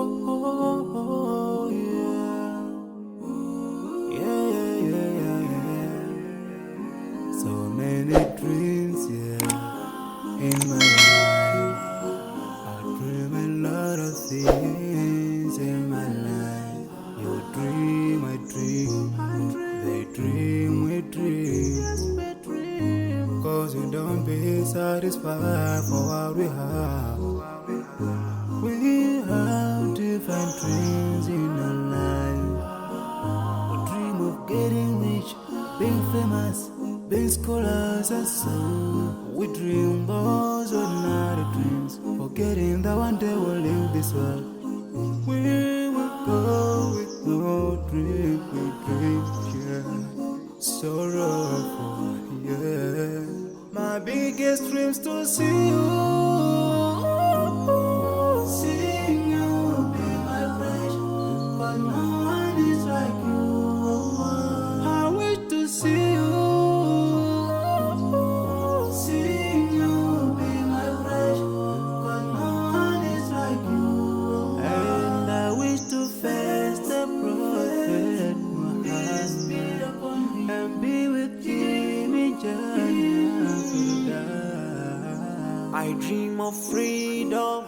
Oh, yeah. Yeah. So many dreams, yeah, in my life. I dream a lot of things in my life. You dream, I dream. They dream, we dream. Cause we don't be satisfied for what we have. We have different dreams in our life. We dream of getting rich, being famous, being scholars and so. We dream those ordinary dreams, forgetting that one day we'll leave this world. We will go with no dream, we dream, yeah. Sorrowful, yeah. My biggest dreams to see you. Seeing you be my friend, but no one is like you. I wish to see you. Seeing you be my friend, but no one is like you. And I wish to face the prophet Muhammad and be with him in Jannah. I dream of freedom,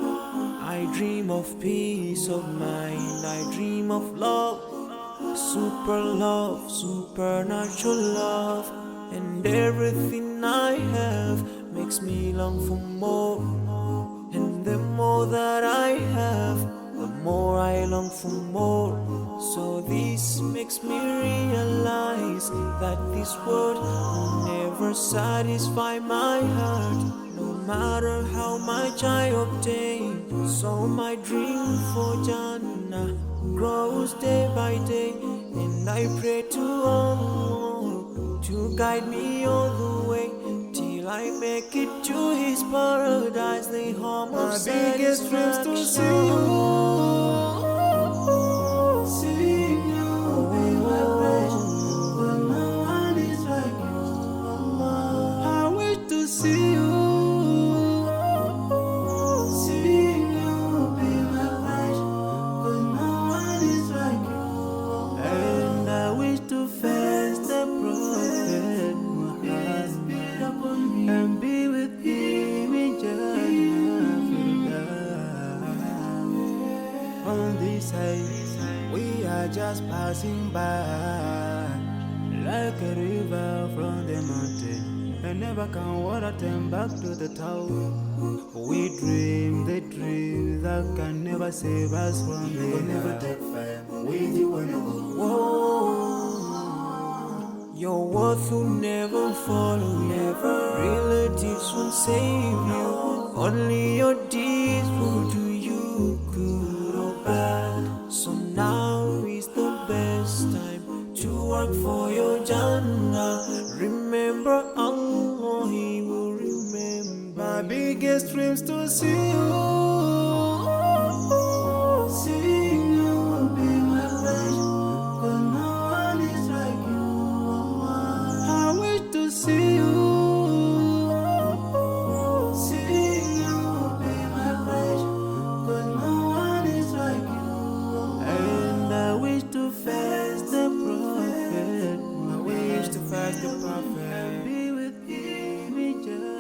I dream of peace of mind, I dream of love, supernatural love, and everything I have makes me long for more. And the more that I have, the more I long for more. So this makes me realize that this world will never satisfy my heart, no matter how much I obtain. So my dream for Jannah grows day by day, and I pray to Allah to guide me all the way till I make it to His paradise, the home of satisfaction. My biggest dreams to see you. Seeing you be my friend, but no one is like you. I wish to see you. Seeing you be my friend, but no one is like you. And I wish to face the prophet Muhammad and be with him in Jannah. On this side, we are just passing by, like a river from the mountain, and never can water turn back to the town. We dream the dream that can never save us from the never take fire. With you when your worth will never follow you. Relatives won't save you. Only your deeds will do you good or bad. So now is the best time to work for your Jannah. Remember Allah, He will remember. My biggest dreams to see you. Seeing you be my friend, but no one is like you. I wish to see you. Seeing you be my friend, but no one is like you. And I wish to face the prophet. I wish to face the prophet and be with him in Jannah.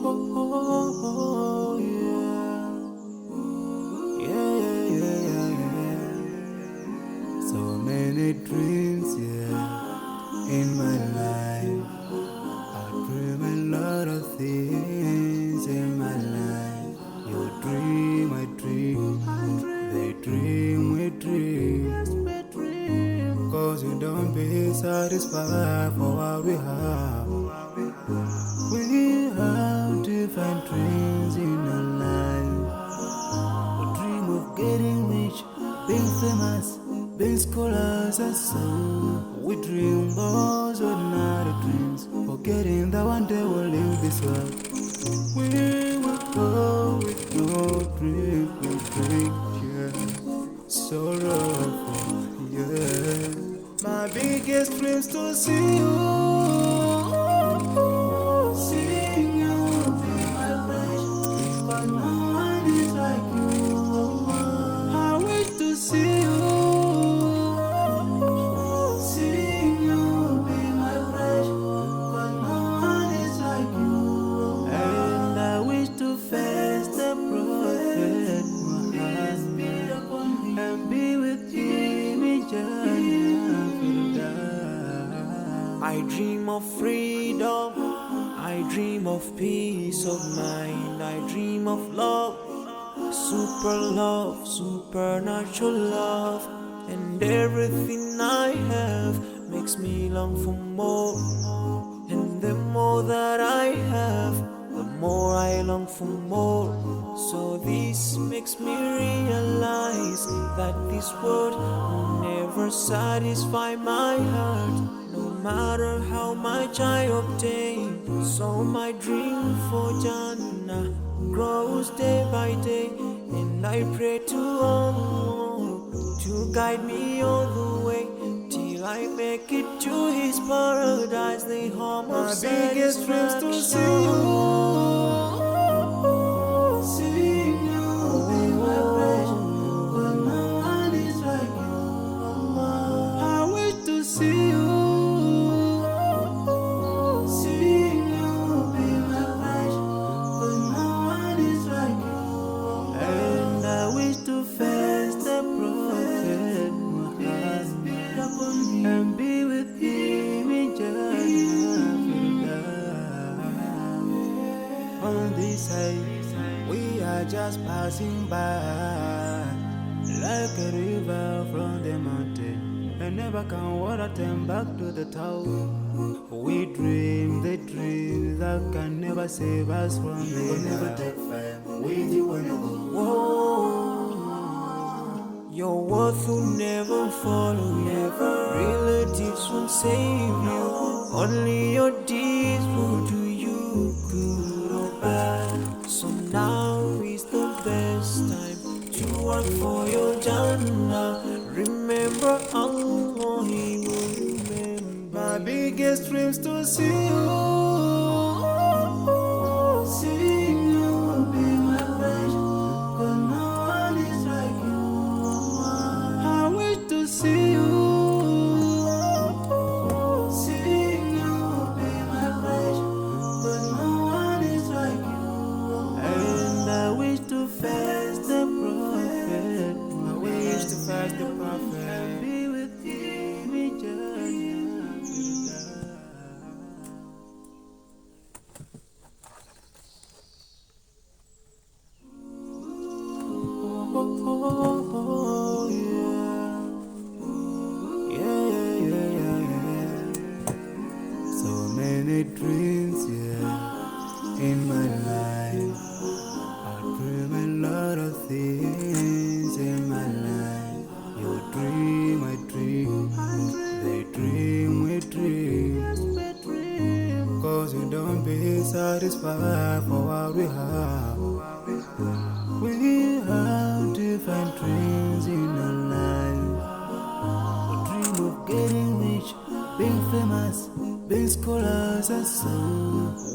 Oh, yeah. So many dreams, yeah, in my life. I dream a lot of things in my life. You dream, I dream. They dream, we dream. Cause we don't be satisfied for what we have. We have different dreams in our life. We dream of getting rich, being famous, being scholars and so. We dream those ordinary dreams, forgetting that one day we'll leave this world. We will go with no dream, we dream, yeah. Sorrowful, yeah. My biggest dreams to see you. Seeing you be my wish, but no one is like you. I wish to see you. Seeing you be my wish, but no one is like you. And I wish to face the prophet Muhammad and be with him in Jannah. I dream of freedom, I dream of peace of mind, I dream of love, supernatural love, and everything I have makes me long for more. And the more that I have, the more I long for more. So this makes me realize that this world will never satisfy my heart, no matter how much I obtain. So my dream for Jannah grows day by day, and I pray to Allah to guide me all the way till I make it to His paradise, the home of satisfaction. My biggest dreams to see you. Seeing you be my wish, but no one is like you. I wish to see you. Seeing you be my wish, but no one is like you. And I wish to face the prophet Muhammad and be with him in Jannah. On this side, we are just passing by, like a river from the mountain, and never can water turn back to the town. We dream the dreams that can never save us from the We'll never take fire with you when you go. Whoa. Your worth will never follow you. Relatives won't save you. Only your deeds will do you good or bad. So now is the best time to work for your Jannah. Remember Allah, He will remember. My biggest dreams to see you. Seeing you be my wish, but no one is like you. I wish to see you. Seeing you be my wish, but no one is like you. And I wish to face the prophet. I wish to face the prophet and be with him in Jannah. Oh, yeah. So many dreams, in my life. I dream a lot of things in my life. You dream, I dream. They dream, we dream. Cause we don't be satisfied for what we have. We have different dreams in our life. We dream of getting rich, being famous, being scholars and so.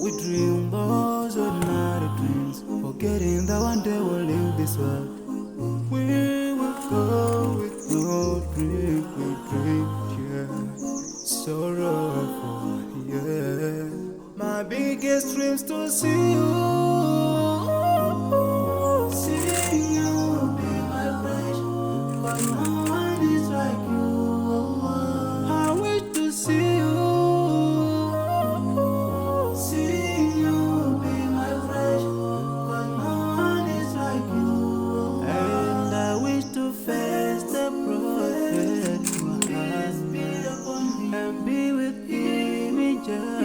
We dream those ordinary dreams, forgetting that one day we'll leave this world. We will go with no dream, we dream, sorrowful, My biggest dreams to see you. Seeing you be my wish, but no one is like you. I wish to see you. Seeing you be my wish, but no one is like you. And I wish to face the prophet Muhammad and be with him in Jannah.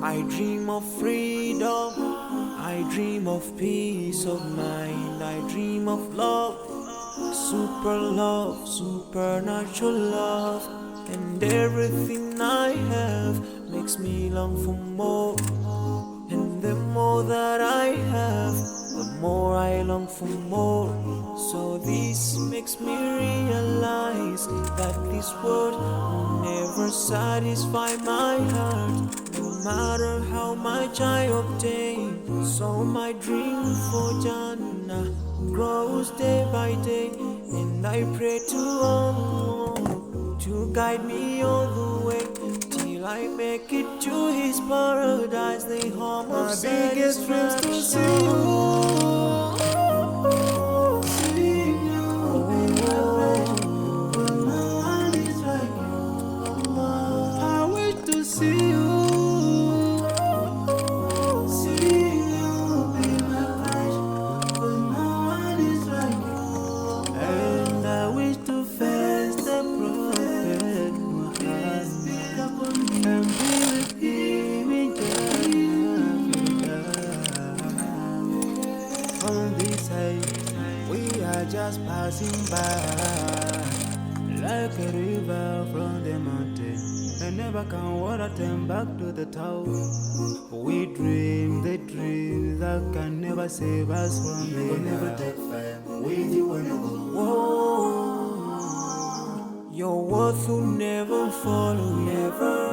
I dream of freedom, I dream of peace of mind, I dream of love, supernatural love, and everything I have makes me long for more. And the more that I have, the more I long for more. So this makes me realize that this world will never satisfy my heart, no matter how much I obtain. So my dream for Jannah grows day by day, and I pray to Allah to guide me all the way till I make it to His paradise, the home of biggest dreams to see you. Seeing you be my pleasure, but no one is like you. I wish to see you. Seeing you be my pleasure, but no one is like you. And I wish to face the prophet and be with him in Jannah. On this side, we are just passing by, like a river from the mountain, and never can water turn back to the town. We dream the dreams that can never save us from the We'll never take fire with you when you go. Whoa, your worth will never follow you.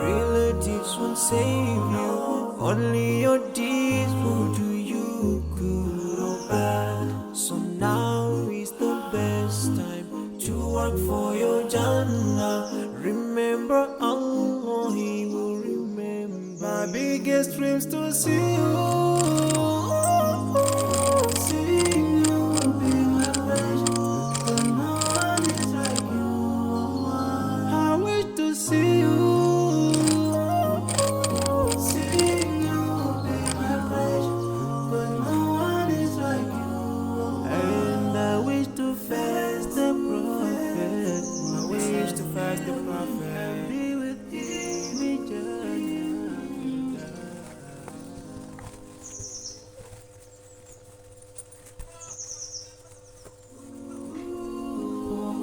Relatives won't save you. Only your deeds will do you good or bad. So now is the best time to work for your Jannah. Remember Allah, He will remember. My biggest dreams to see you. Seeing you be my pleasure, but no one is like you. I wish to see you. Seeing you be my pleasure, but no one is like you. And I wish to face the prophet. I wish to face the prophet. And be with him in Jannah.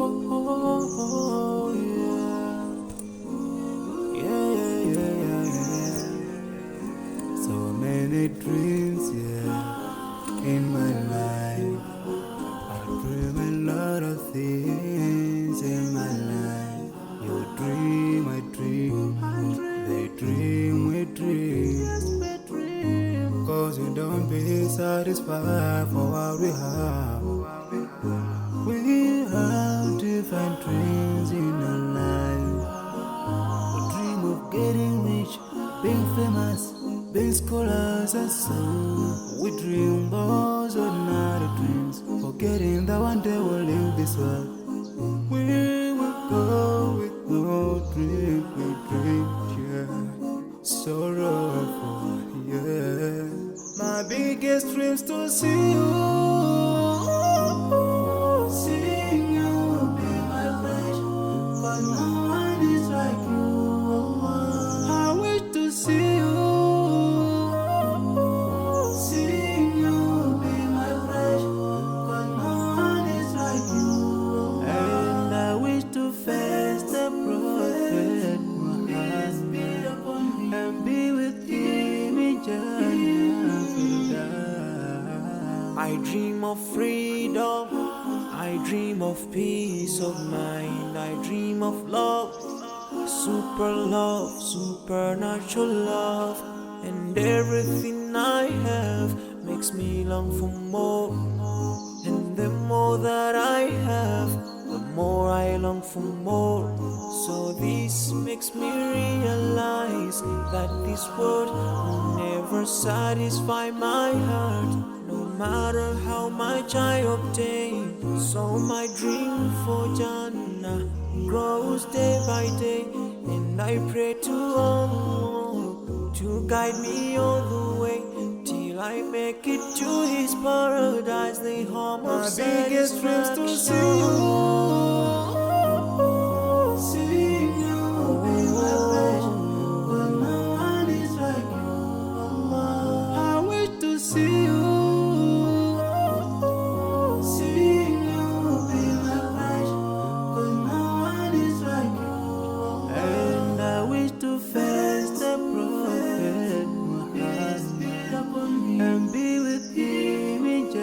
Oh, yeah. So many dreams, in my life. I dream a lot of things in my life. You dream, I dream. They dream, we dream. Cause we don't be satisfied for what we have. We have different dreams in our life. We dream of getting rich, being famous, being scholars and so. We dream those ordinary dreams, forgetting that one day we'll leave this world. We will go with no dream, we dream, sorrowful, My biggest dreams to see you. Seeing you be my pleasure, but no one is like you. I wish to see you. Seeing you be my pleasure, but no one is like you. And I wish to face the prophet. Peace be upon me. And be with him in Jannah. I wish to see you. Seeing you be my pleasure, but no one is like you. I wish to see you. Seeing you be my pleasure, but no one is like you. And I wish to face the prophet. And be with him in Jannah. And I dream of freedom, I dream of peace of mind, I dream of love, supernatural love, and everything I have makes me long for more. And the more that I have, the more I long for more. So this makes me realize that this world will never satisfy my heart, no matter how much I obtain. So my dream for Jannah grows day by day, and I pray to Allah to guide me all the way till I make it to His paradise, the home of my biggest dreams to see you. Seeing you be my pleasure, but no one is like you. I wish to see you. Seeing you be my pleasure, but no one is like you. And I wish to face the prophet Peace be upon me. and be with him in Jannah.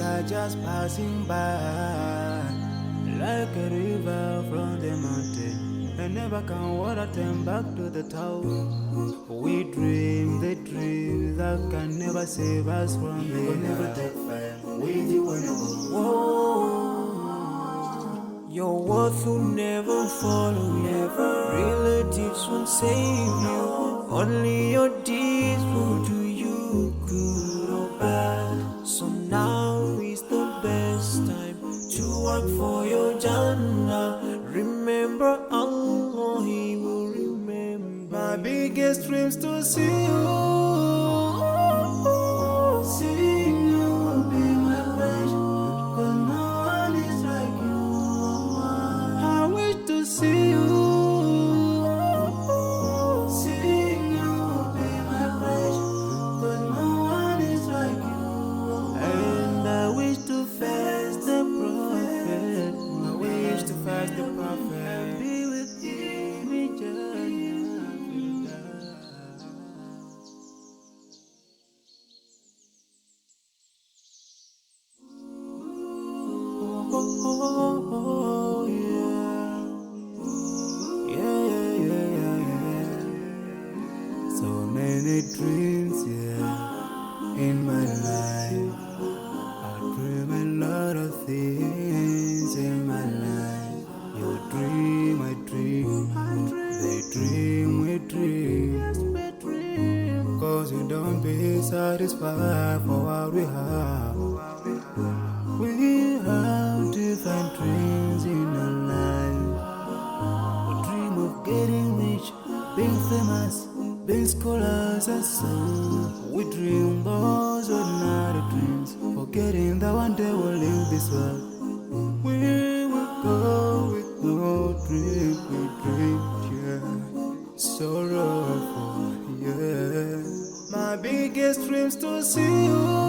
are just passing by, like a river from the mountain. I never can water them back to the town. We dream the dreams that can never save us from the never take fire. With you when you go. Your worth will never follow you. Relatives won't save you. Only your deeds will do you good or bad. So now is the best time to work for your Jannah. Remember Allah, He will remember. My biggest dreams to see you. Seeing you will be my wish, 'cause no one is like you. I wish to see you. Seeing you will be my wish, 'cause no one is like you. And I wish to face the prophet. I wish to face the prophet. Be with him in Jannah. Oh, yeah. Yeah. So many dreams, yeah, in my life. I dream a lot of things in my life. You dream, I dream. They dream, we dream. 'Cause we don't be satisfied for what we have. We have different dreams in our life. We dream of getting rich, being famous, being scholars and so. We dream those ordinary dreams, forgetting that one day we'll leave this world. We will go with no dream, we dream, yeah. Sorrowful, yeah. My biggest dreams to see you.